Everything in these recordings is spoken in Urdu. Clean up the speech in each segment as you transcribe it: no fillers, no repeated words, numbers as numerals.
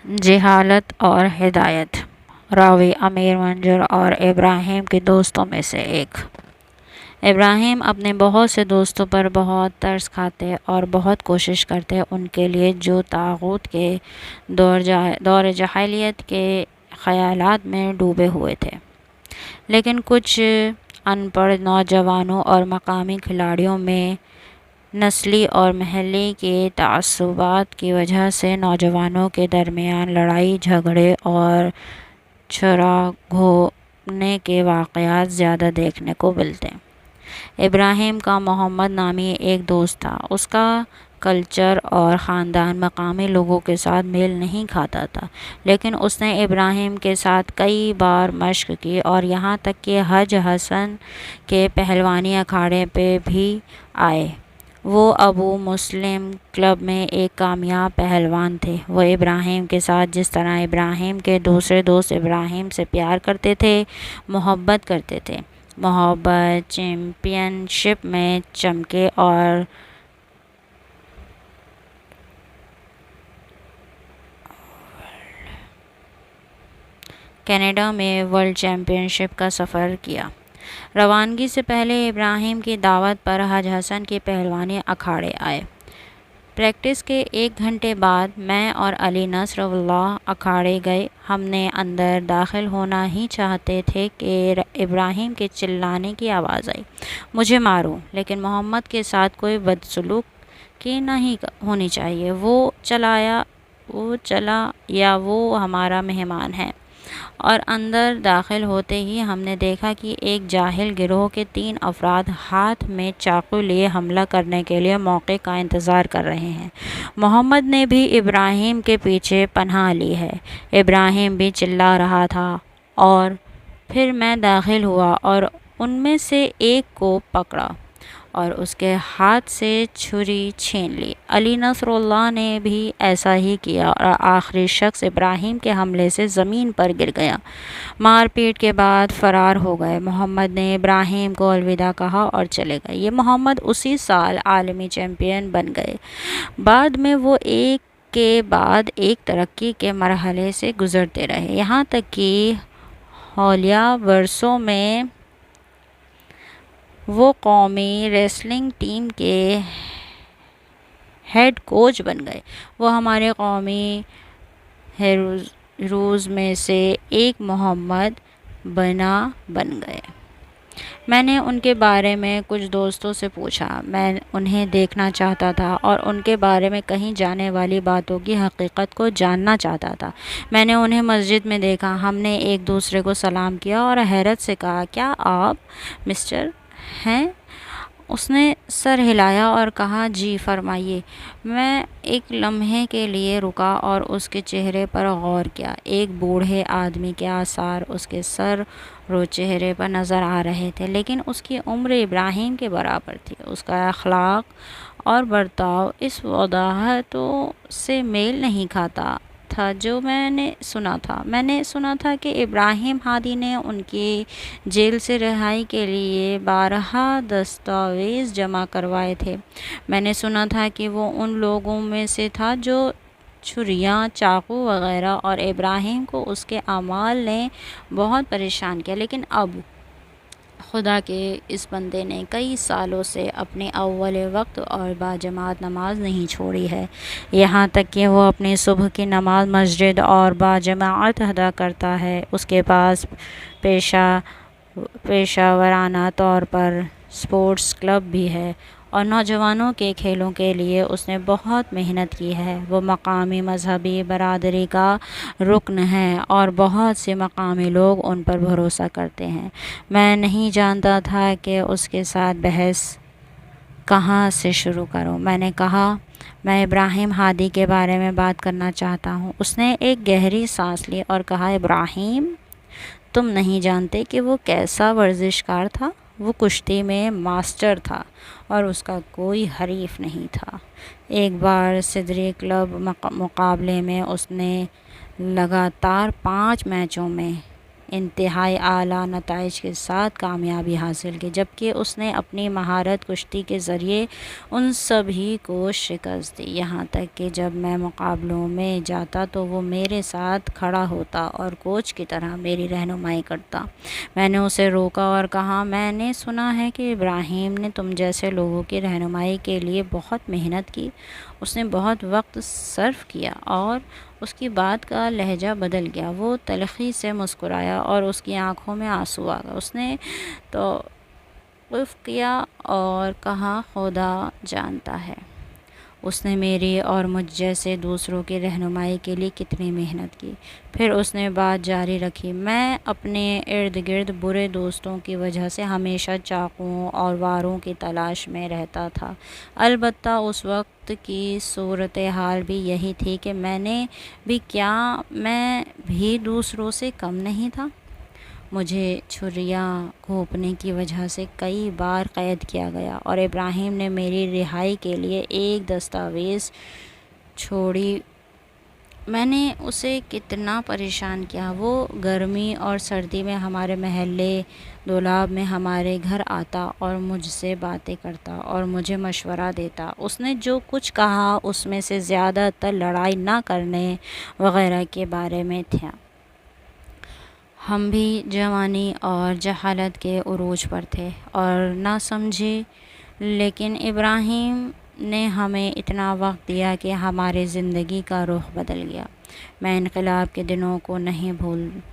جہالت اور ہدایت۔ راوی امیر منظر اور ابراہیم کے دوستوں میں سے ایک۔ ابراہیم اپنے بہت سے دوستوں پر بہت ترس کھاتے اور بہت کوشش کرتے ان کے لیے جو طاغوت کے دور جاہلیت کے خیالات میں ڈوبے ہوئے تھے، لیکن کچھ ان پڑھ نوجوانوں اور مقامی کھلاڑیوں میں نسلی اور محلے کے تعصبات کی وجہ سے نوجوانوں کے درمیان لڑائی جھگڑے اور چھرا گھومنے کے واقعات زیادہ دیکھنے کو ملتے۔ ابراہیم کا محمد نامی ایک دوست تھا۔ اس کا کلچر اور خاندان مقامی لوگوں کے ساتھ میل نہیں کھاتا تھا، لیکن اس نے ابراہیم کے ساتھ کئی بار مشق کی اور یہاں تک کہ حج حسن کے پہلوانی اکھاڑے پہ بھی آئے۔ وہ ابو مسلم کلب میں ایک کامیاب پہلوان تھے۔ وہ ابراہیم کے ساتھ جس طرح ابراہیم کے دوسرے دوست ابراہیم سے پیار کرتے تھے، محبت کرتے تھے، محبت چیمپئن شپ میں چمکے اور کینیڈا میں ورلڈ چیمپئن شپ کا سفر کیا۔ روانگی سے پہلے ابراہیم کی دعوت پر حج حسن کے پہلوانی اکھاڑے آئے۔ پریکٹس کے 1 گھنٹے بعد میں اور علی نصر اللہ اکھاڑے گئے۔ ہم نے اندر داخل ہونا ہی چاہتے تھے کہ ابراہیم کے چلانے کی آواز آئی، مجھے مارو، لیکن محمد کے ساتھ کوئی بدسلوکی نہیں ہونی چاہیے، وہ چلا یا وہ ہمارا مہمان ہے۔ اور اندر داخل ہوتے ہی ہم نے دیکھا کہ ایک جاہل گروہ کے 3 افراد ہاتھ میں چاقو لیے حملہ کرنے کے لیے موقع کا انتظار کر رہے ہیں۔ محمد نے بھی ابراہیم کے پیچھے پناہ لی ہے۔ ابراہیم بھی چلا رہا تھا اور پھر میں داخل ہوا اور ان میں سے ایک کو پکڑا اور اس کے ہاتھ سے چھری چھین لی۔ علی نصر اللہ نے بھی ایسا ہی کیا اور آخری شخص ابراہیم کے حملے سے زمین پر گر گیا۔ مار پیٹ کے بعد فرار ہو گئے۔ محمد نے ابراہیم کو الوداع کہا اور چلے گئے۔ یہ محمد اسی سال عالمی چیمپئن بن گئے۔ بعد میں وہ ایک کے بعد ایک ترقی کے مرحلے سے گزرتے رہے، یہاں تک کہ حولیہ برسوں میں وہ قومی ریسلنگ ٹیم کے ہیڈ کوچ بن گئے۔ وہ ہمارے قومی ہیروز میں سے ایک محمد بن گئے۔ میں نے ان کے بارے میں کچھ دوستوں سے پوچھا۔ میں انہیں دیکھنا چاہتا تھا اور ان کے بارے میں کہی جانے والی باتوں کی حقیقت کو جاننا چاہتا تھا۔ میں نے انہیں مسجد میں دیکھا۔ ہم نے ایک دوسرے کو سلام کیا اور حیرت سے کہا، کیا آپ مسٹر ہیں؟ اس نے سر ہلایا اور کہا، جی فرمائیے۔ میں ایک لمحے کے لیے رکا اور اس کے چہرے پر غور کیا۔ ایک بوڑھے آدمی کے آثار اس کے سر و چہرے پر نظر آ رہے تھے، لیکن اس کی عمر ابراہیم کے برابر تھی۔ اس کا اخلاق اور برتاؤ اس وضاحتوں سے میل نہیں کھاتا تھا جو میں نے سنا تھا۔ میں نے سنا تھا کہ ابراہیم ہادی نے ان کی جیل سے رہائی کے لیے 12 دستاویز جمع کروائے تھے۔ میں نے سنا تھا کہ وہ ان لوگوں میں سے تھا جو چھریاں، چاقو وغیرہ، اور ابراہیم کو اس کے اعمال نے بہت پریشان کیا، لیکن اب خدا کے اس بندے نے کئی سالوں سے اپنی اول وقت اور باجماعت نماز نہیں چھوڑی ہے، یہاں تک کہ وہ اپنی صبح کی نماز مسجد اور باجماعت ادا کرتا ہے۔ اس کے پاس پیشہ ورانہ طور پر اسپورٹس کلب بھی ہے اور نوجوانوں کے کھیلوں کے لیے اس نے بہت محنت کی ہے۔ وہ مقامی مذہبی برادری کا رکن ہے اور بہت سے مقامی لوگ ان پر بھروسہ کرتے ہیں۔ میں نہیں جانتا تھا کہ اس کے ساتھ بحث کہاں سے شروع کروں۔ میں نے کہا، میں ابراہیم ہادی کے بارے میں بات کرنا چاہتا ہوں۔ اس نے ایک گہری سانس لی اور کہا، ابراہیم، تم نہیں جانتے کہ وہ کیسا ورزش کار تھا۔ وہ کشتی میں ماسٹر تھا اور اس کا کوئی حریف نہیں تھا۔ ایک بار صدری کلب مقابلے میں اس نے لگاتار 5 میچوں میں انتہائی اعلیٰ نتائج کے ساتھ کامیابی حاصل کی، جبکہ اس نے اپنی مہارت کشتی کے ذریعے ان سبھی کو شکست دی، یہاں تک کہ جب میں مقابلوں میں جاتا تو وہ میرے ساتھ کھڑا ہوتا اور کوچ کی طرح میری رہنمائی کرتا۔ میں نے اسے روکا اور کہا، میں نے سنا ہے کہ ابراہیم نے تم جیسے لوگوں کی رہنمائی کے لیے بہت محنت کی، اس نے بہت وقت صرف کیا۔ اور اس کی بات کا لہجہ بدل گیا، وہ تلخی سے مسکرایا اور اس کی آنکھوں میں آنسو آ گئے۔ اس نے توقف کیا اور کہا، خدا جانتا ہے اس نے میری اور مجھ جیسے دوسروں کی رہنمائی کے لیے کتنی محنت کی۔ پھر اس نے بات جاری رکھی، میں اپنے ارد گرد برے دوستوں کی وجہ سے ہمیشہ چاقوؤں اور واروں کی تلاش میں رہتا تھا، البتہ اس وقت کی صورتحال بھی یہی تھی کہ میں بھی دوسروں سے کم نہیں تھا۔ مجھے چھریاں گھونپنے کی وجہ سے کئی بار قید کیا گیا اور ابراہیم نے میری رہائی کے لیے ایک دستاویز چھوڑی۔ میں نے اسے کتنا پریشان کیا، وہ گرمی اور سردی میں ہمارے محلے دولاب میں ہمارے گھر آتا اور مجھ سے باتیں کرتا اور مجھے مشورہ دیتا۔ اس نے جو کچھ کہا اس میں سے زیادہ تر لڑائی نہ کرنے وغیرہ کے بارے میں تھا۔ ہم بھی جوانی اور جہالت کے عروج پر تھے اور نہ سمجھے، لیکن ابراہیم نے ہمیں اتنا وقت دیا کہ ہماری زندگی کا رخ بدل گیا۔ میں انقلاب کے دنوں کو نہیں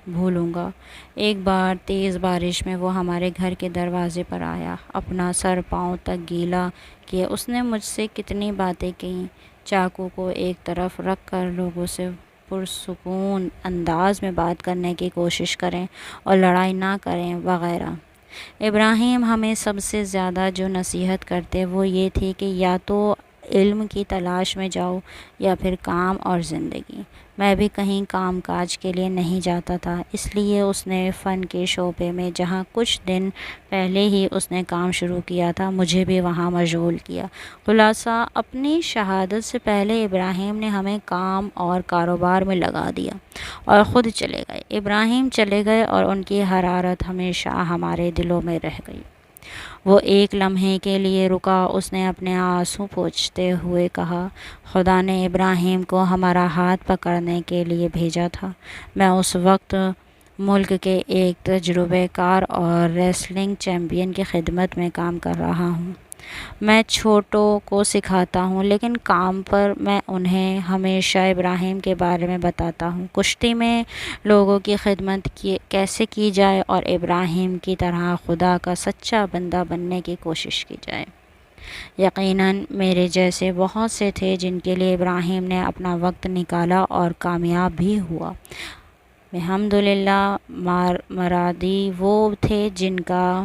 بھولوں گا۔ ایک بار تیز بارش میں وہ ہمارے گھر کے دروازے پر آیا، اپنا سر پاؤں تک گیلا کیے اس نے مجھ سے کتنی باتیں کیں، چاقو کو ایک طرف رکھ کر لوگوں سے پرسکون انداز میں بات کرنے کی کوشش کریں اور لڑائی نہ کریں وغیرہ۔ ابراہیم ہمیں سب سے زیادہ جو نصیحت کرتے وہ یہ تھی کہ یا تو علم کی تلاش میں جاؤ یا پھر کام اور زندگی۔ میں بھی کہیں کام کاج کے لیے نہیں جاتا تھا، اس لیے اس نے فن کے شعبے میں جہاں کچھ دن پہلے ہی اس نے کام شروع کیا تھا مجھے بھی وہاں مشغول کیا۔ خلاصہ، اپنی شہادت سے پہلے ابراہیم نے ہمیں کام اور کاروبار میں لگا دیا اور خود چلے گئے۔ ابراہیم چلے گئے اور ان کی حرارت ہمیشہ ہمارے دلوں میں رہ گئی۔ وہ ایک لمحے کے لیے رکا، اس نے اپنے آنسو پوچھتے ہوئے کہا، خدا نے ابراہیم کو ہمارا ہاتھ پکڑنے کے لیے بھیجا تھا۔ میں اس وقت ملک کے ایک تجربہ کار اور ریسلنگ چیمپئن کی خدمت میں کام کر رہا ہوں۔ میں چھوٹوں کو سکھاتا ہوں، لیکن کام پر میں انہیں ہمیشہ ابراہیم کے بارے میں بتاتا ہوں، کشتی میں لوگوں کی خدمت کیسے کی جائے اور ابراہیم کی طرح خدا کا سچا بندہ بننے کی کوشش کی جائے۔ یقیناً میرے جیسے بہت سے تھے جن کے لیے ابراہیم نے اپنا وقت نکالا اور کامیاب بھی ہوا۔ الحمدللہ، مرادی وہ تھے جن کا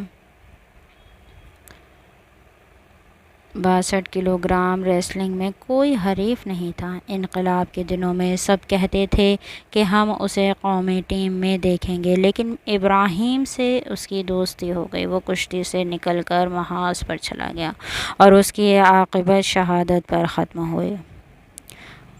62 کلو گرام ریسلنگ میں کوئی حریف نہیں تھا۔ انقلاب کے دنوں میں سب کہتے تھے کہ ہم اسے قومی ٹیم میں دیکھیں گے، لیکن ابراہیم سے اس کی دوستی ہو گئی۔ وہ کشتی سے نکل کر محاذ پر چلا گیا اور اس کی عاقبت شہادت پر ختم ہوئی۔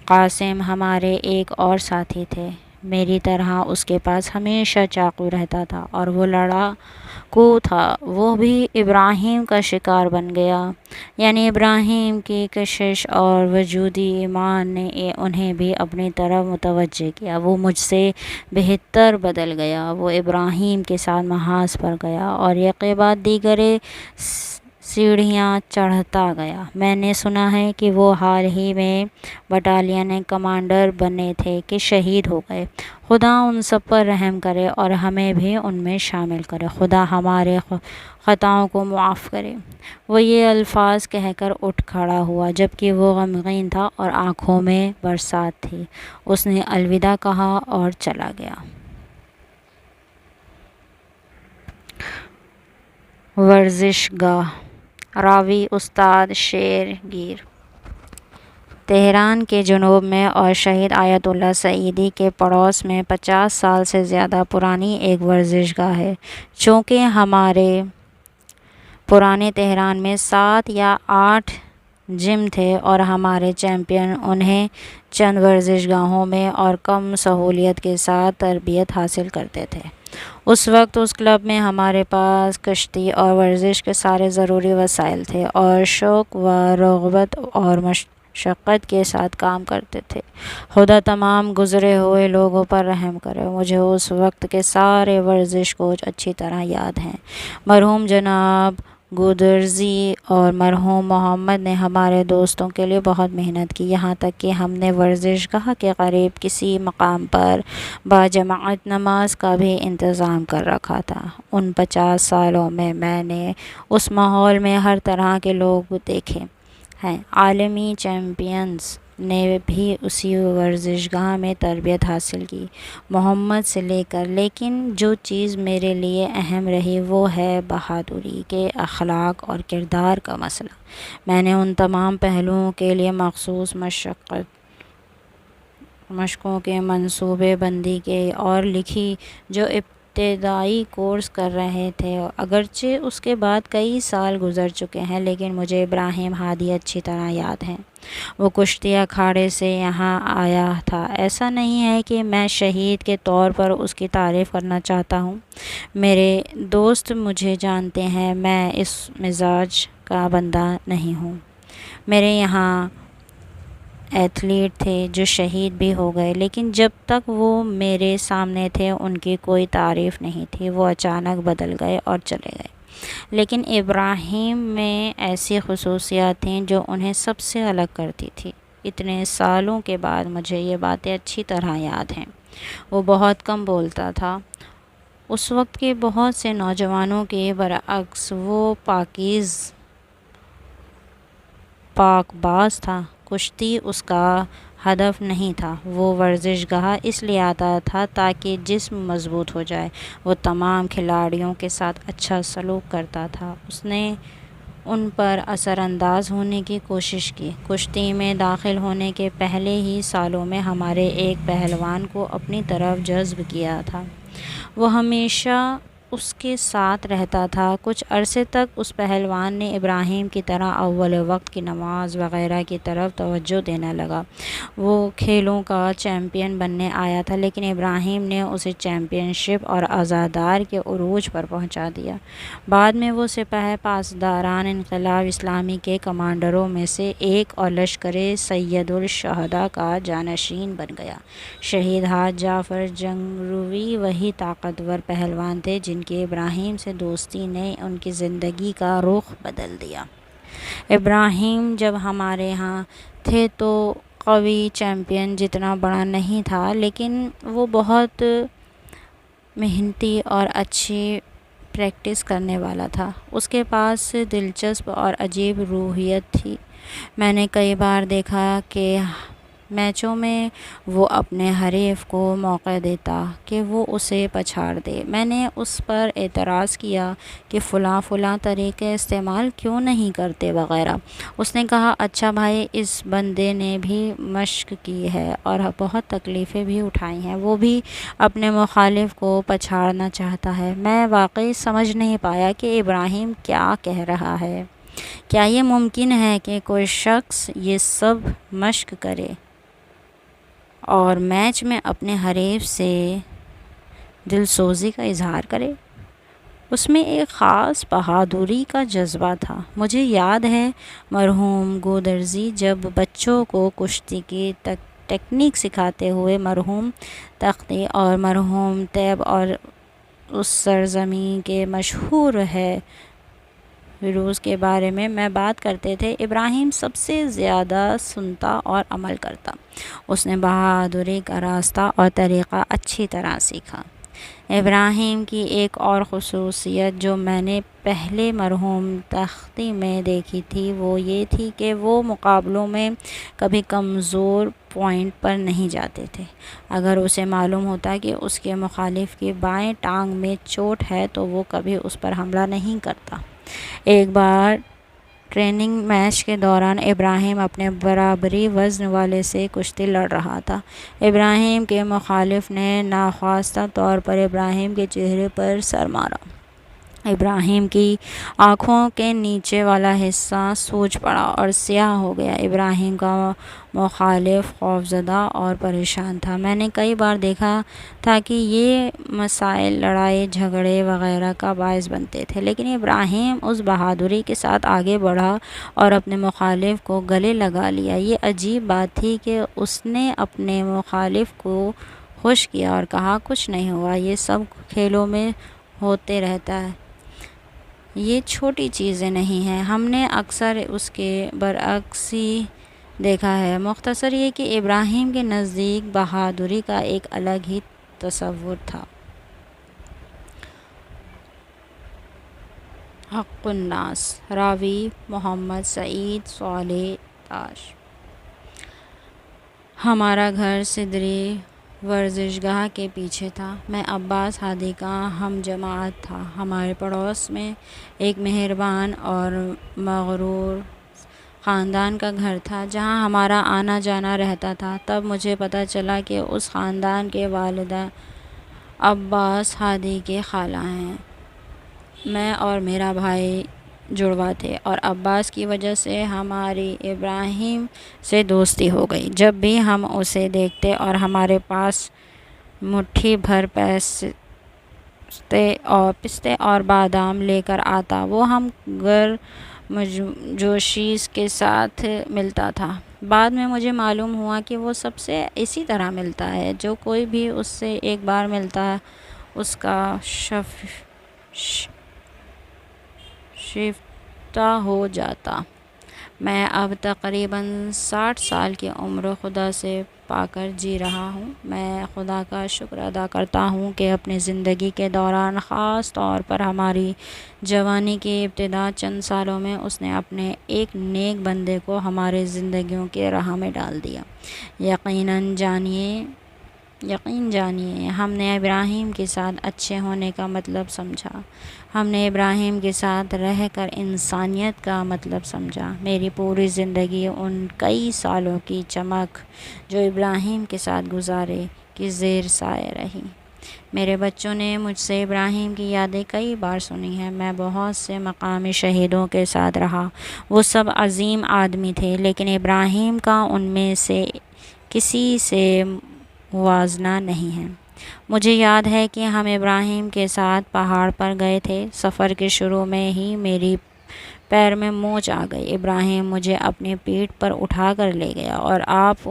قاسم ہمارے ایک اور ساتھی تھے، میری طرح اس کے پاس ہمیشہ چاقو رہتا تھا اور وہ لڑاکو تھا۔ وہ بھی ابراہیم کا شکار بن گیا، یعنی ابراہیم کی کشش اور وجودی ایمان نے انہیں بھی اپنی طرف متوجہ کیا۔ وہ مجھ سے بہتر بدل گیا، وہ ابراہیم کے ساتھ محاذ پر گیا اور ایک کے بعد دیگرے سیڑھیاں چڑھتا گیا۔ میں نے سنا ہے کہ وہ حال ہی میں بٹالین کمانڈر بنے تھے کہ شہید ہو گئے۔ خدا ان سب پر رحم کرے اور ہمیں بھی ان میں شامل کرے۔ خدا ہمارے خطاؤں کو معاف کرے۔ وہ یہ الفاظ کہہ کر اٹھ کھڑا ہوا جبکہ وہ غمگین تھا اور آنکھوں میں برسات تھی۔ اس نے الوداع کہا اور چلا گیا۔ ورزش گاہ، راوی استاد شیر گیر۔ تہران کے جنوب میں اور شہید آیت اللہ سعیدی کے پڑوس میں 50 سال سے زیادہ پرانی ایک ورزش گاہ ہے۔ چونکہ ہمارے پرانے تہران میں 7 یا 8 جم تھے اور ہمارے چیمپئن انہیں چند ورزش گاہوں میں اور کم سہولیت کے ساتھ تربیت حاصل کرتے تھے۔ اس وقت اس کلب میں ہمارے پاس کشتی اور ورزش کے سارے ضروری وسائل تھے اور شوق و رغبت اور مشقت کے ساتھ کام کرتے تھے۔ خدا تمام گزرے ہوئے لوگوں پر رحم کرے۔ مجھے اس وقت کے سارے ورزش کوچ اچھی طرح یاد ہیں۔ مرحوم جناب گودرزی اور مرحوم محمد نے ہمارے دوستوں کے لیے بہت محنت کی، یہاں تک کہ ہم نے ورزش گاہ کے قریب کسی مقام پر باجماعت نماز کا بھی انتظام کر رکھا تھا۔ ان 50 سالوں میں نے اس ماحول میں ہر طرح کے لوگ دیکھے ہیں۔ عالمی چیمپئنز نے بھی اسی ورزش گاہ میں تربیت حاصل کی، محمد سے لے کر، لیکن جو چیز میرے لیے اہم رہی وہ ہے بہادری کے اخلاق اور کردار کا مسئلہ۔ میں نے ان تمام پہلوؤں کے لیے مخصوص مشقوں کے منصوبے بندی کی اور لکھی جو ابتدائی کورس کر رہے تھے۔ اگرچہ اس کے بعد کئی سال گزر چکے ہیں، لیکن مجھے ابراہیم ہادی اچھی طرح یاد ہیں۔ وہ کشتی اکھاڑے سے یہاں آیا تھا۔ ایسا نہیں ہے کہ میں شہید کے طور پر اس کی تعریف کرنا چاہتا ہوں، میرے دوست مجھے جانتے ہیں، میں اس مزاج کا بندہ نہیں ہوں۔ میرے یہاں ایتھلیٹ تھے جو شہید بھی ہو گئے، لیکن جب تک وہ میرے سامنے تھے ان کی کوئی تعریف نہیں تھی۔ وہ اچانک بدل گئے اور چلے گئے، لیکن ابراہیم میں ایسی خصوصیات تھیں جو انہیں سب سے الگ کرتی تھی۔ اتنے سالوں کے بعد مجھے یہ باتیں اچھی طرح یاد ہیں۔ وہ بہت کم بولتا تھا۔ اس وقت کے بہت سے نوجوانوں کے برعکس وہ پاک باز تھا۔ کشتی اس کا ہدف نہیں تھا۔ وہ ورزش گاہ اس لیے آتا تھا تاکہ جسم مضبوط ہو جائے۔ وہ تمام کھلاڑیوں کے ساتھ اچھا سلوک کرتا تھا۔ اس نے ان پر اثر انداز ہونے کی کوشش کی۔ کشتی میں داخل ہونے کے پہلے ہی سالوں میں ہمارے ایک پہلوان کو اپنی طرف جذب کیا تھا۔ وہ ہمیشہ اس کے ساتھ رہتا تھا۔ کچھ عرصے تک اس پہلوان نے ابراہیم کی طرح اول وقت کی نماز وغیرہ کی طرف توجہ دینے لگا۔ وہ کھیلوں کا چیمپئن بننے آیا تھا، لیکن ابراہیم نے اسے چیمپئن شپ اور عزادار کے عروج پر پہنچا دیا۔ بعد میں وہ سپہ پاسداران انقلاب اسلامی کے کمانڈروں میں سے ایک اور لشکر سید الشہداء کا جانشین بن گیا۔ شہید حاج جعفر جنگروی وہی طاقتور پہلوان تھے جن کی ابراہیم سے دوستی نے ان کی زندگی کا رخ بدل دیا۔ ابراہیم جب ہمارے ہاں تھے تو قوی چیمپئن جتنا بڑا نہیں تھا، لیکن وہ بہت محنتی اور اچھی پریکٹس کرنے والا تھا۔ اس کے پاس دلچسپ اور عجیب روحیت تھی۔ میں نے کئی بار دیکھا کہ میچوں میں وہ اپنے حریف کو موقع دیتا کہ وہ اسے پچھاڑ دے۔ میں نے اس پر اعتراض کیا کہ فلاں طریقے استعمال کیوں نہیں کرتے وغیرہ۔ اس نے کہا، اچھا بھائی، اس بندے نے بھی مشق کی ہے اور بہت تکلیفیں بھی اٹھائی ہیں، وہ بھی اپنے مخالف کو پچھاڑنا چاہتا ہے۔ میں واقعی سمجھ نہیں پایا کہ ابراہیم کیا کہہ رہا ہے۔ کیا یہ ممکن ہے کہ کوئی شخص یہ سب مشق کرے اور میچ میں اپنے حریف سے دلسوزی کا اظہار کرے؟ اس میں ایک خاص بہادری کا جذبہ تھا۔ مجھے یاد ہے مرحوم گودرزی جب بچوں کو کشتی کی ٹیکنیک سکھاتے ہوئے مرحوم تختی اور مرحوم طیب اور اس سرزمین کے مشہور ہے فیروز کے بارے میں بات کرتے تھے، ابراہیم سب سے زیادہ سنتا اور عمل کرتا۔ اس نے بہادری کا راستہ اور طریقہ اچھی طرح سیکھا۔ ابراہیم کی ایک اور خصوصیت جو میں نے پہلے مرحوم تختی میں دیکھی تھی وہ یہ تھی کہ وہ مقابلوں میں کبھی کمزور پوائنٹ پر نہیں جاتے تھے۔ اگر اسے معلوم ہوتا کہ اس کے مخالف کی بائیں ٹانگ میں چوٹ ہے تو وہ کبھی اس پر حملہ نہیں کرتا۔ ایک بار ٹریننگ میچ کے دوران ابراہیم اپنے برابری وزن والے سے کشتی لڑ رہا تھا۔ ابراہیم کے مخالف نے ناخواستہ طور پر ابراہیم کے چہرے پر سر مارا۔ ابراہیم کی آنکھوں کے نیچے والا حصہ سوج پڑا اور سیاہ ہو گیا۔ ابراہیم کا مخالف خوفزدہ اور پریشان تھا۔ میں نے کئی بار دیکھا تھا کہ یہ مسائل لڑائی جھگڑے وغیرہ کا باعث بنتے تھے، لیکن ابراہیم اس بہادری کے ساتھ آگے بڑھا اور اپنے مخالف کو گلے لگا لیا۔ یہ عجیب بات تھی کہ اس نے اپنے مخالف کو خوش کیا اور کہا، کچھ نہیں ہوا، یہ سب کھیلوں میں ہوتے رہتا ہے، یہ چھوٹی چیزیں نہیں ہیں۔ ہم نے اکثر اس کے برعکس ہی دیکھا ہے۔ مختصر یہ کہ ابراہیم کے نزدیک بہادری کا ایک الگ ہی تصور تھا۔ حق الناس، راوی محمد سعید صالح تاش۔ ہمارا گھر صدری ورزش گاہ کے پیچھے تھا۔ میں عباس ہادی کا ہم جماعت تھا۔ ہمارے پڑوس میں ایک مہربان اور مغرور خاندان کا گھر تھا جہاں ہمارا آنا جانا رہتا تھا۔ تب مجھے پتہ چلا کہ اس خاندان کے والدہ عباس ہادی کے خالہ ہیں۔ میں اور میرا بھائی جڑواں تھے اور عباس کی وجہ سے ہماری ابراہیم سے دوستی ہو گئی۔ جب بھی ہم اسے دیکھتے اور ہمارے پاس مٹھی بھر پستے اور بادام لے کر آتا، وہ ہم گرمجوشی کے ساتھ ملتا تھا۔ بعد میں مجھے معلوم ہوا کہ وہ سب سے اسی طرح ملتا ہے، جو کوئی بھی اس سے ایک بار ملتا اس کا شیفتہ ہو جاتا۔ میں اب تقریباً 60 سال کی عمر خدا سے پا کر جی رہا ہوں۔ میں خدا کا شکر ادا کرتا ہوں کہ اپنی زندگی کے دوران، خاص طور پر ہماری جوانی کی ابتدا چند سالوں میں، اس نے اپنے ایک نیک بندے کو ہماری زندگیوں کے راہ میں ڈال دیا۔ یقین جانیے ہم نے ابراہیم کے ساتھ اچھے ہونے کا مطلب سمجھا۔ ہم نے ابراہیم کے ساتھ رہ کر انسانیت کا مطلب سمجھا۔ میری پوری زندگی ان کئی سالوں کی چمک جو ابراہیم کے ساتھ گزارے کی زیر سایہ رہی۔ میرے بچوں نے مجھ سے ابراہیم کی یادیں کئی بار سنی ہیں۔ میں بہت سے مقامی شہیدوں کے ساتھ رہا، وہ سب عظیم آدمی تھے، لیکن ابراہیم کا ان میں سے کسی سے موازنہ نہیں ہے۔ مجھے یاد ہے کہ ہم ابراہیم کے ساتھ پہاڑ پر گئے تھے۔ سفر کے شروع میں ہی میری پیر میں موچ آ گئی۔ ابراہیم مجھے اپنی پیٹھ پر اٹھا کر لے گیا اور آپ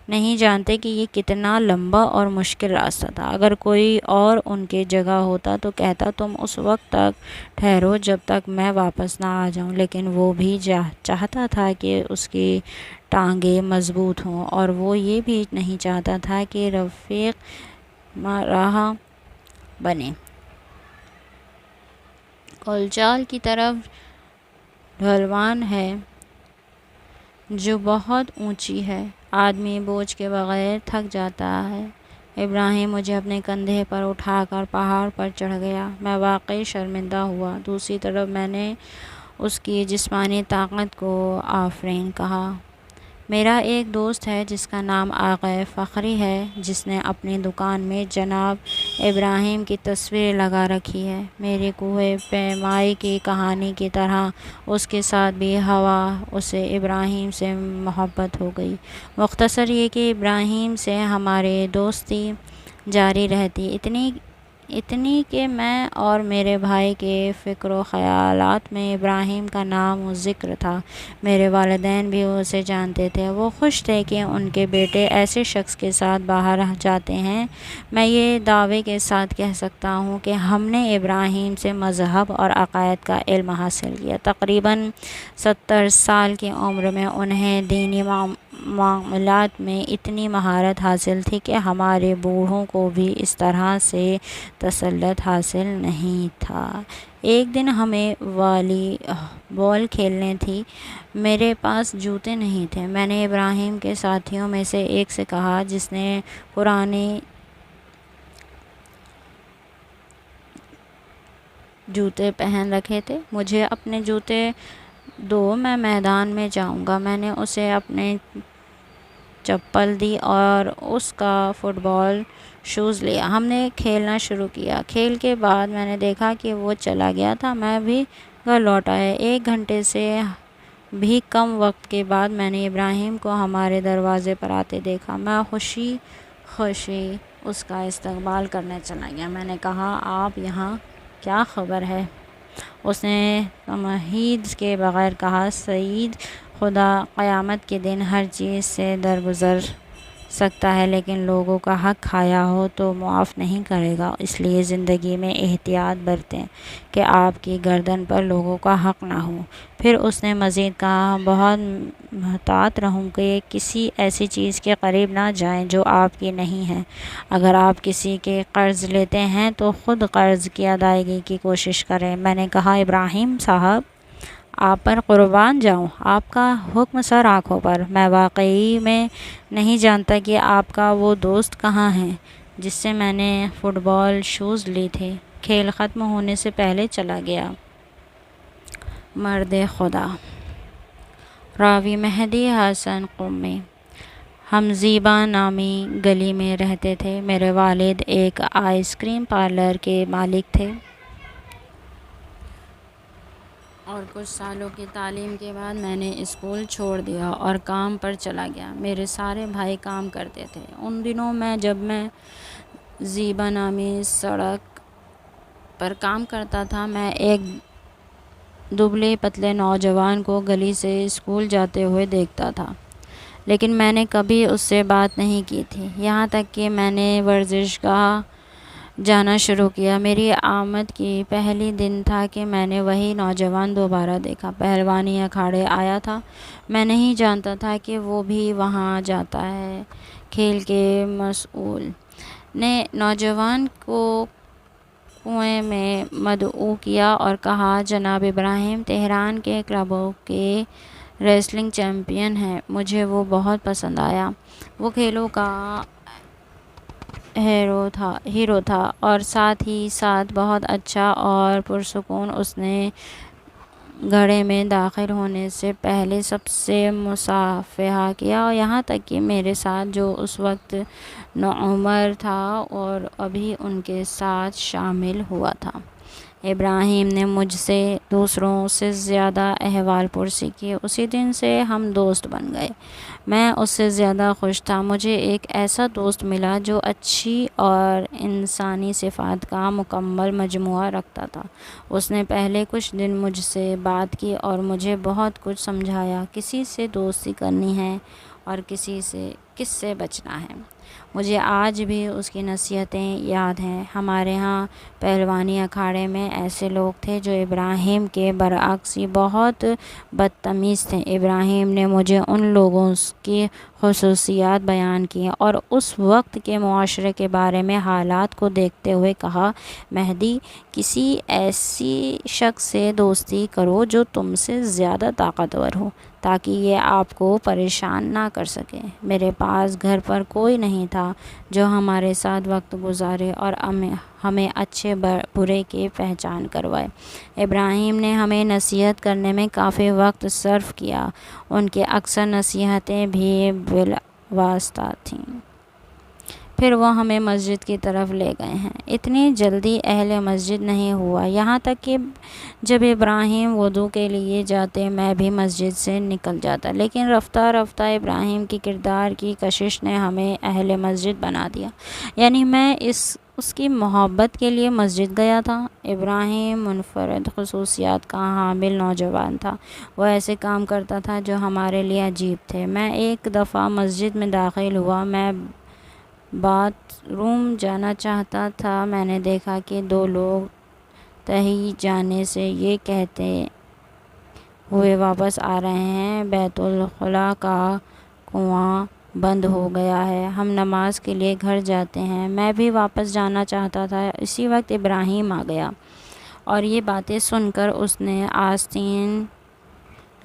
نہیں جانتے کہ یہ کتنا لمبا اور مشکل راستہ تھا۔ اگر کوئی اور ان کی جگہ ہوتا تو کہتا، تم اس وقت تک ٹھہرو جب تک میں واپس نہ آ جاؤں، لیکن وہ بھی چاہتا تھا کہ اس کی ٹانگیں مضبوط ہوں، اور وہ یہ بھی نہیں چاہتا تھا کہ رفیق راہ بنے۔ کولچال کی طرف ڈھلوان ہے جو بہت اونچی ہے، آدمی بوجھ کے بغیر تھک جاتا ہے۔ ابراہیم مجھے اپنے کندھے پر اٹھا کر پہاڑ پر چڑھ گیا۔ میں واقعی شرمندہ ہوا۔ دوسری طرف میں نے اس کی جسمانی طاقت کو آفرین کہا۔ میرا ایک دوست ہے جس کا نام آغا فخری ہے، جس نے اپنی دکان میں جناب ابراہیم کی تصویر لگا رکھی ہے۔ میری کوہ پیمائی کی کہانی کی طرح اس کے ساتھ بھی ہوا اسے ابراہیم سے محبت ہو گئی۔ مختصر یہ کہ ابراہیم سے ہماری دوستی جاری رہتی، اتنی کہ میں اور میرے بھائی کے فکر و خیالات میں ابراہیم کا نام و ذکر تھا۔ میرے والدین بھی اسے جانتے تھے۔ وہ خوش تھے کہ ان کے بیٹے ایسے شخص کے ساتھ باہر جاتے ہیں۔ میں یہ دعوے کے ساتھ کہہ سکتا ہوں کہ ہم نے ابراہیم سے مذہب اور عقائد کا علم حاصل کیا۔ تقریباً 70 سال کی عمر میں انہیں دینی معاملات میں اتنی مہارت حاصل تھی کہ ہمارے بوڑھوں کو بھی اس طرح سے تسلط حاصل نہیں تھا۔ ایک دن ہمیں والی بال کھیلنی تھی۔ میرے پاس جوتے نہیں تھے۔ میں نے ابراہیم کے ساتھیوں میں سے ایک سے کہا، جس نے پرانے جوتے پہن رکھے تھے، مجھے اپنے جوتے دو، میں میدان میں جاؤں گا۔ میں نے اسے اپنے چپل دی اور اس کا فٹ بال شوز لیا۔ ہم نے کھیلنا شروع کیا۔ کھیل کے بعد میں نے دیکھا کہ وہ چلا گیا تھا، میں بھی گھر لوٹ آیا۔ 1 گھنٹے سے بھی کم وقت کے بعد میں نے ابراہیم کو ہمارے دروازے پر آتے دیکھا۔ میں خوشی اس کا استقبال کرنے چلا گیا۔ میں نے کہا، آپ یہاں کیا خبر ہے؟ اس نے تمہید کے بغیر کہا، سعید، خدا قیامت کے دن ہر چیز سے درگزر سکتا ہے، لیکن لوگوں کا حق کھایا ہو تو معاف نہیں کرے گا، اس لیے زندگی میں احتیاط برتیں کہ آپ کی گردن پر لوگوں کا حق نہ ہو۔ پھر اس نے مزید کہا، بہت محتاط رہوں کہ کسی ایسی چیز کے قریب نہ جائیں جو آپ کی نہیں ہے۔ اگر آپ کسی کے قرض لیتے ہیں تو خود قرض کی ادائیگی کی کوشش کریں۔ میں نے کہا، ابراہیم صاحب، آپ پر قربان جاؤں، آپ کا حکم سر آنکھوں پر۔ میں واقعی میں نہیں جانتا کہ آپ کا وہ دوست کہاں ہے جس سے میں نے فٹ بال شوز لی تھی۔ کھیل ختم ہونے سے پہلے چلا گیا۔ مرد خدا۔ راوی مہدی حسن قمی۔ ہم زیبا نامی گلی میں رہتے تھے۔ میرے والد ایک آئس کریم پارلر کے مالک تھے اور کچھ سالوں کی تعلیم کے بعد میں نے اسکول چھوڑ دیا اور کام پر چلا گیا۔ میرے سارے بھائی کام کرتے تھے۔ ان دنوں میں جب میں زیبا نامی سڑک پر کام کرتا تھا، میں ایک دبلے پتلے نوجوان کو گلی سے اسکول جاتے ہوئے دیکھتا تھا، لیکن میں نے کبھی اس سے بات نہیں کی تھی، یہاں تک کہ میں نے ورزش گاہ جانا شروع کیا۔ میری آمد کی پہلی دن تھا کہ میں نے وہی نوجوان دوبارہ دیکھا۔ پہلوانی اکھاڑے آیا تھا۔ میں نہیں جانتا تھا کہ وہ بھی وہاں جاتا ہے۔ کھیل کے مسئول نے نوجوان کو کنویں میں مدعو کیا اور کہا، جناب ابراہیم تہران کے کلبوں کے ریسلنگ چیمپئن ہیں، مجھے وہ بہت پسند آیا۔ وہ کھیلوں کا ہیرو تھا اور ساتھ ہی ساتھ بہت اچھا اور پرسکون۔ اس نے گھڑے میں داخل ہونے سے پہلے سب سے مصافحہ کیا، یہاں تک کہ میرے ساتھ جو اس وقت نوعمر تھا اور ابھی ان کے ساتھ شامل ہوا تھا۔ ابراہیم نے مجھ سے دوسروں سے زیادہ احوال پرسی کی۔ اسی دن سے ہم دوست بن گئے۔ میں اس سے زیادہ خوش تھا۔ مجھے ایک ایسا دوست ملا جو اچھی اور انسانی صفات کا مکمل مجموعہ رکھتا تھا۔ اس نے پہلے کچھ دن مجھ سے بات کی اور مجھے بہت کچھ سمجھایا، کسی سے دوستی کرنی ہے اور کس سے بچنا ہے۔ مجھے آج بھی اس کی نصیحتیں یاد ہیں۔ ہمارے ہاں پہلوانی اکھاڑے میں ایسے لوگ تھے جو ابراہیم کے برعکس ہی بہت بدتمیز تھے۔ ابراہیم نے مجھے ان لوگوں کی خصوصیات بیان کی اور اس وقت کے معاشرے کے بارے میں حالات کو دیکھتے ہوئے کہا، مہدی، کسی ایسی شخص سے دوستی کرو جو تم سے زیادہ طاقتور ہو تاکہ یہ آپ کو پریشان نہ کر سکے۔ میرے پاس گھر پر کوئی نہیں تھا جو ہمارے ساتھ وقت گزارے اور ہمیں اچھے برے کی پہچان کروائے۔ ابراہیم نے ہمیں نصیحت کرنے میں کافی وقت صرف کیا۔ ان کی اکثر نصیحتیں بھی بالواسطہ تھیں۔ پھر وہ ہمیں مسجد کی طرف لے گئے ہیں۔ اتنی جلدی اہل مسجد نہیں ہوا، یہاں تک کہ جب ابراہیم وضو کے لیے جاتے میں بھی مسجد سے نکل جاتا، لیکن رفتہ رفتہ ابراہیم کی کردار کی کشش نے ہمیں اہل مسجد بنا دیا، یعنی میں اس کی محبت کے لیے مسجد گیا تھا۔ ابراہیم منفرد خصوصیات کا حامل نوجوان تھا۔ وہ ایسے کام کرتا تھا جو ہمارے لیے عجیب تھے۔ میں ایک دفعہ مسجد میں داخل ہوا، میں باتھ روم جانا چاہتا تھا۔ میں نے دیکھا کہ 2 لوگ تہی جانے سے یہ کہتے ہوئے واپس آ رہے ہیں، بیت الخلا کا کنواں بند ہو گیا ہے، ہم نماز کے لیے گھر جاتے ہیں۔ میں بھی واپس جانا چاہتا تھا۔ اسی وقت ابراہیم آ گیا اور یہ باتیں سن کر اس نے آستین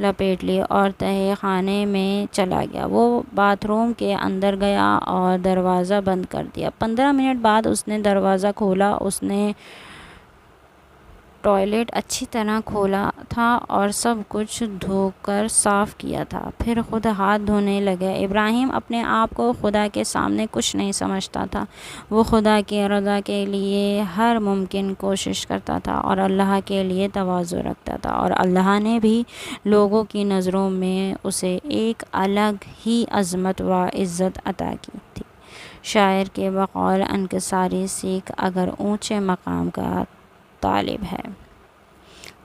لپیٹ لی اور تہی خانے میں چلا گیا۔ وہ باتھ روم کے اندر گیا اور دروازہ بند کر دیا۔ 15 منٹ بعد اس نے دروازہ کھولا۔ اس نے ٹوائلٹ اچھی طرح کھولا تھا اور سب کچھ دھو کر صاف کیا تھا، پھر خود ہاتھ دھونے لگے۔ ابراہیم اپنے آپ کو خدا کے سامنے کچھ نہیں سمجھتا تھا۔ وہ خدا کی رضا کے لیے ہر ممکن کوشش کرتا تھا اور اللہ کے لیے تواضع رکھتا تھا، اور اللہ نے بھی لوگوں کی نظروں میں اسے ایک الگ ہی عظمت و عزت عطا کی تھی۔ شاعر کے بقول انکساری سیکھ اگر اونچے مقام کا طالب ہے۔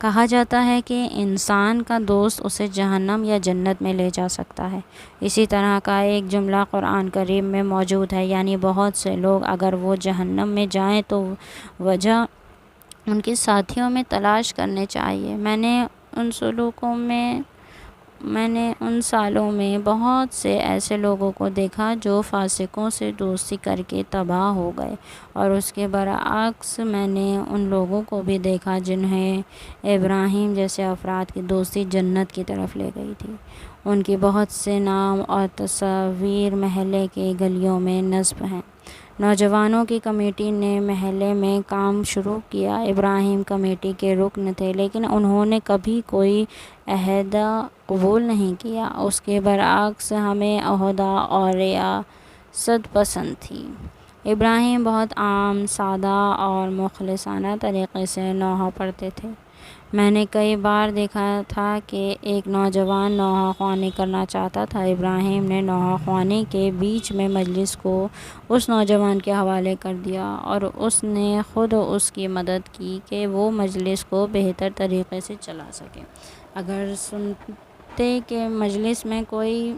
کہا جاتا ہے کہ انسان کا دوست اسے جہنم یا جنت میں لے جا سکتا ہے۔ اسی طرح کا ایک جملہ قرآن کریم میں موجود ہے، یعنی بہت سے لوگ اگر وہ جہنم میں جائیں تو وجہ ان کے ساتھیوں میں تلاش کرنے چاہیے۔ میں نے ان سالوں میں بہت سے ایسے لوگوں کو دیکھا جو فاسقوں سے دوستی کر کے تباہ ہو گئے، اور اس کے برعکس میں نے ان لوگوں کو بھی دیکھا جنہیں ابراہیم جیسے افراد کی دوستی جنت کی طرف لے گئی تھی۔ ان کی بہت سے نام اور تصاویر محلے کی گلیوں میں نصب ہیں۔ نوجوانوں کی کمیٹی نے محلے میں کام شروع کیا۔ ابراہیم کمیٹی کے رکن تھے، لیکن انہوں نے کبھی کوئی عہدہ قبول نہیں کیا۔ اس کے برعکس ہمیں عہدہ اور ریاست پسند تھی۔ ابراہیم بہت عام، سادہ اور مخلصانہ طریقے سے نوحہ پڑھتے تھے۔ میں نے کئی بار دیکھا تھا کہ ایک نوجوان نوحہ خوانی کرنا چاہتا تھا۔ ابراہیم نے نوحہ خوانی کے بیچ میں مجلس کو اس نوجوان کے حوالے کر دیا، اور اس نے خود اس کی مدد کی کہ وہ مجلس کو بہتر طریقے سے چلا سکے۔ اگر سنتے کہ مجلس میں کوئی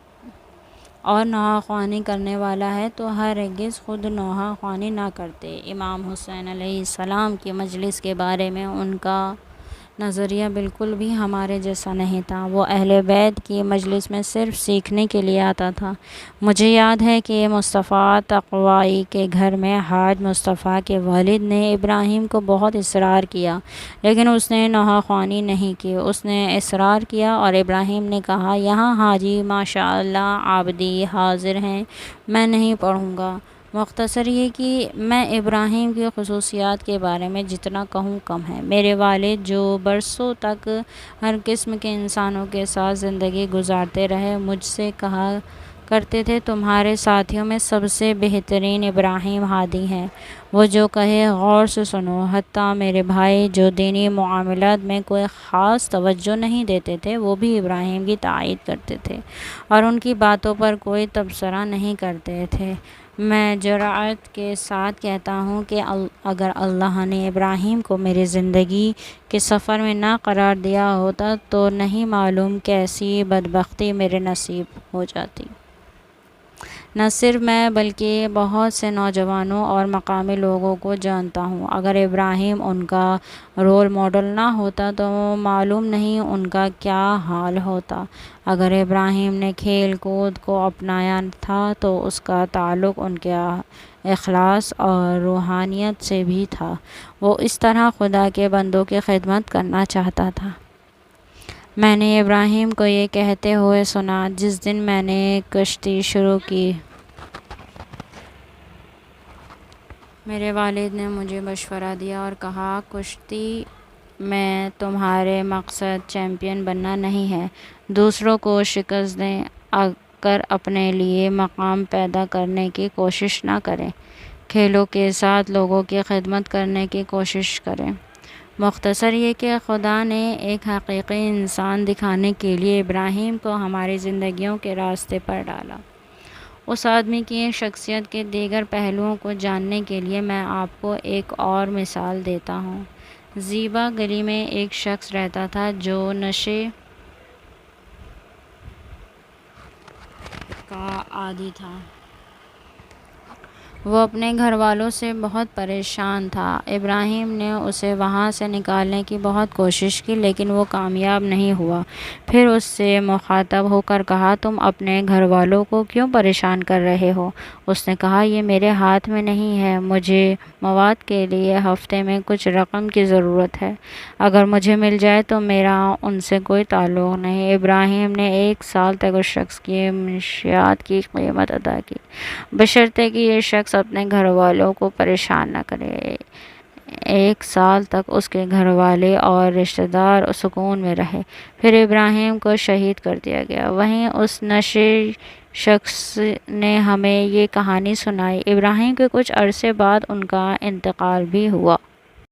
اور نوحہ خوانی کرنے والا ہے تو ہرگز خود نوحہ خوانی نہ کرتے۔ امام حسین علیہ السلام کی مجلس کے بارے میں ان کا نظریہ بالکل بھی ہمارے جیسا نہیں تھا۔ وہ اہل بیت کی مجلس میں صرف سیکھنے کے لیے آتا تھا۔ مجھے یاد ہے کہ مصطفیٰ تقوی کے گھر میں حاج مصطفیٰ کے والد نے ابراہیم کو بہت اصرار کیا، لیکن اس نے نوحہ خوانی نہیں کی۔ اس نے اصرار کیا اور ابراہیم نے کہا، یہاں حاجی ماشاء اللہ عابدی حاضر ہیں، میں نہیں پڑھوں گا۔ مختصر یہ کہ میں ابراہیم کی خصوصیات کے بارے میں جتنا کہوں کم ہے۔ میرے والد جو برسوں تک ہر قسم کے انسانوں کے ساتھ زندگی گزارتے رہے، مجھ سے کہا کرتے تھے، تمہارے ساتھیوں میں سب سے بہترین ابراہیم ہادی ہیں، وہ جو کہے غور سے سنو۔ حتیٰ میرے بھائی جو دینی معاملات میں کوئی خاص توجہ نہیں دیتے تھے، وہ بھی ابراہیم کی تائید کرتے تھے اور ان کی باتوں پر کوئی تبصرہ نہیں کرتے تھے۔ میں جرأت کے ساتھ کہتا ہوں کہ اگر اللہ نے ابراہیم کو میری زندگی کے سفر میں نہ قرار دیا ہوتا تو نہیں معلوم کیسی بدبختی میرے نصیب ہو جاتی۔ نہ صرف میں بلکہ بہت سے نوجوانوں اور مقامی لوگوں کو جانتا ہوں۔ اگر ابراہیم ان کا رول ماڈل نہ ہوتا تو معلوم نہیں ان کا کیا حال ہوتا۔ اگر ابراہیم نے کھیل کود کو اپنایا تھا تو اس کا تعلق ان کے اخلاص اور روحانیت سے بھی تھا۔ وہ اس طرح خدا کے بندوں کی خدمت کرنا چاہتا تھا۔ میں نے ابراہیم کو یہ کہتے ہوئے سنا، جس دن میں نے کشتی شروع کی میرے والد نے مجھے مشورہ دیا اور کہا، کشتی میں تمہارے مقصد چیمپئن بننا نہیں ہے، دوسروں کو شکست دیں کر اپنے لیے مقام پیدا کرنے کی کوشش نہ کریں، کھیلوں کے ساتھ لوگوں کی خدمت کرنے کی کوشش کریں۔ مختصر یہ کہ خدا نے ایک حقیقی انسان دکھانے کے لیے ابراہیم کو ہماری زندگیوں کے راستے پر ڈالا۔ اس آدمی کی شخصیت کے دیگر پہلوؤں کو جاننے کے لیے میں آپ کو ایک اور مثال دیتا ہوں۔ زیبا گلی میں ایک شخص رہتا تھا جو نشے کا عادی تھا۔ وہ اپنے گھر والوں سے بہت پریشان تھا۔ ابراہیم نے اسے وہاں سے نکالنے کی بہت کوشش کی، لیکن وہ کامیاب نہیں ہوا۔ پھر اس سے مخاطب ہو کر کہا، تم اپنے گھر والوں کو کیوں پریشان کر رہے ہو؟ اس نے کہا، یہ میرے ہاتھ میں نہیں ہے، مجھے مواد کے لیے ہفتے میں کچھ رقم کی ضرورت ہے، اگر مجھے مل جائے تو میرا ان سے کوئی تعلق نہیں۔ ابراہیم نے 1 سال تک اس شخص کی منشیات کی قیمت ادا کی، بشرطے کہ یہ شخص اپنے گھر والوں کو پریشان نہ کرے۔ 1 سال تک اس کے گھر والے اور رشتہ دار سکون میں رہے، پھر ابراہیم کو شہید کر دیا گیا۔ وہیں اس نشے شخص نے ہمیں یہ کہانی سنائی۔ ابراہیم کے کچھ عرصے بعد ان کا انتقال بھی ہوا۔